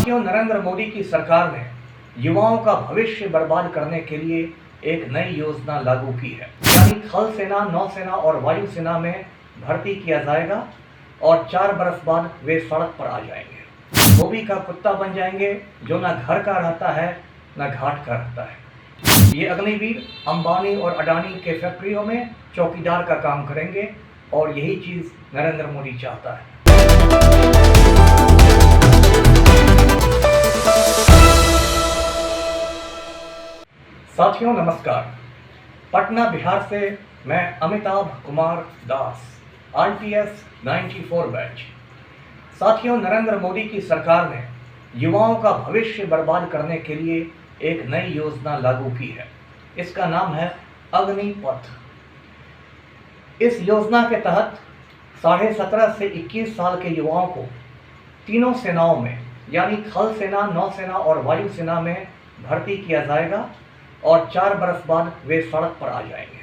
साथियों, नरेंद्र मोदी की सरकार ने युवाओं का भविष्य बर्बाद करने के लिए एक नई योजना लागू की है। यानी थल सेना, नौसेना और वायुसेना में भर्ती किया जाएगा और 4 बरस बाद वे सड़क पर आ जाएंगे। धोबी का कुत्ता बन जाएंगे जो ना घर का रहता है ना घाट का रहता है। ये अग्निवीर अंबानी और अडानी के फैक्ट्रियों में चौकीदार का काम करेंगे और यही चीज नरेंद्र मोदी चाहता है। साथियों नमस्कार। पटना बिहार से मैं अमिताभ कुमार दास, IPS 94 बैच। साथियों, नरेंद्र मोदी की सरकार ने युवाओं का भविष्य बर्बाद करने के लिए एक नई योजना लागू की है। इसका नाम है अग्निपथ। इस योजना के तहत 17.5 से 21 साल के युवाओं को तीनों सेनाओं में यानी थल सेना, नौसेना और वायुसेना में भर्ती किया जाएगा और 4 बरस बाद वे सड़क पर आ जाएंगे।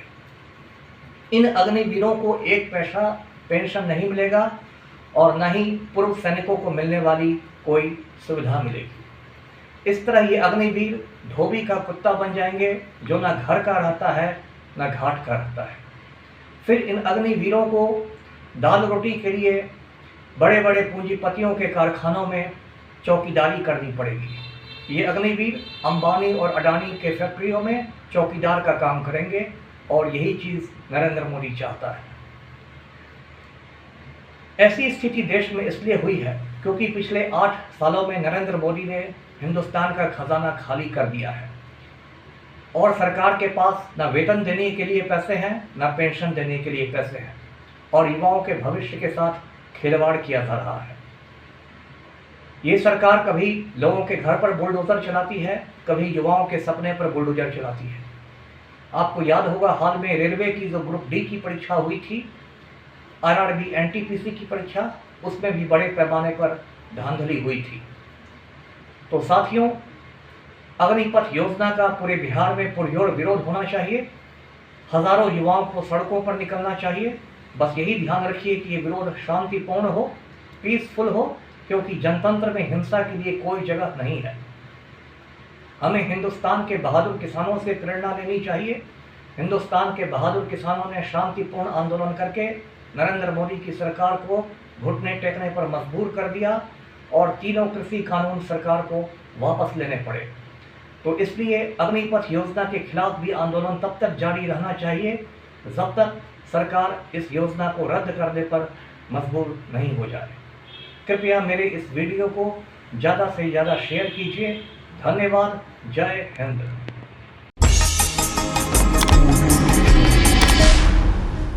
इन अग्निवीरों को एक पैसा पेंशन नहीं मिलेगा और न ही पूर्व सैनिकों को मिलने वाली कोई सुविधा मिलेगी। इस तरह ये अग्निवीर धोबी का कुत्ता बन जाएंगे जो ना घर का रहता है ना घाट का रहता है। फिर इन अग्निवीरों को दाल रोटी के लिए बड़े बड़े पूंजीपतियों के कारखानों में चौकीदारी करनी पड़ेगी। ये अग्निवीर अंबानी और अडानी के फैक्ट्रियों में चौकीदार का काम करेंगे और यही चीज नरेंद्र मोदी चाहता है। ऐसी स्थिति देश में इसलिए हुई है क्योंकि पिछले 8 सालों में नरेंद्र मोदी ने हिंदुस्तान का खजाना खाली कर दिया है और सरकार के पास न वेतन देने के लिए पैसे हैं न पेंशन देने के लिए पैसे हैं और युवाओं के भविष्य के साथ खिलवाड़ किया जा रहा है। ये सरकार कभी लोगों के घर पर बुलडोजर चलाती है, कभी युवाओं के सपने पर बुलडोजर चलाती है। आपको याद होगा हाल में रेलवे की जो ग्रुप डी की परीक्षा हुई थी, RRB NTPC की परीक्षा, उसमें भी बड़े पैमाने पर धांधली हुई थी। तो साथियों, अग्निपथ योजना का पूरे बिहार में पुरजोर विरोध होना चाहिए। हजारों युवाओं को सड़कों पर निकलना चाहिए। बस यही ध्यान रखिए कि ये विरोध शांतिपूर्ण हो, पीसफुल हो, क्योंकि जनतंत्र में हिंसा के लिए कोई जगह नहीं है। हमें हिंदुस्तान के बहादुर किसानों से प्रेरणा लेनी चाहिए। हिंदुस्तान के बहादुर किसानों ने शांतिपूर्ण आंदोलन करके नरेंद्र मोदी की सरकार को घुटने टेकने पर मजबूर कर दिया और तीनों कृषि कानून सरकार को वापस लेने पड़े। तो इसलिए अग्निपथ योजना के खिलाफ भी आंदोलन तब तक जारी रहना चाहिए जब तक सरकार इस योजना को रद्द करने पर मजबूर नहीं हो जाए। कृपया मेरे इस वीडियो को ज़्यादा से ज़्यादा शेयर कीजिए। धन्यवाद। जय हिंद।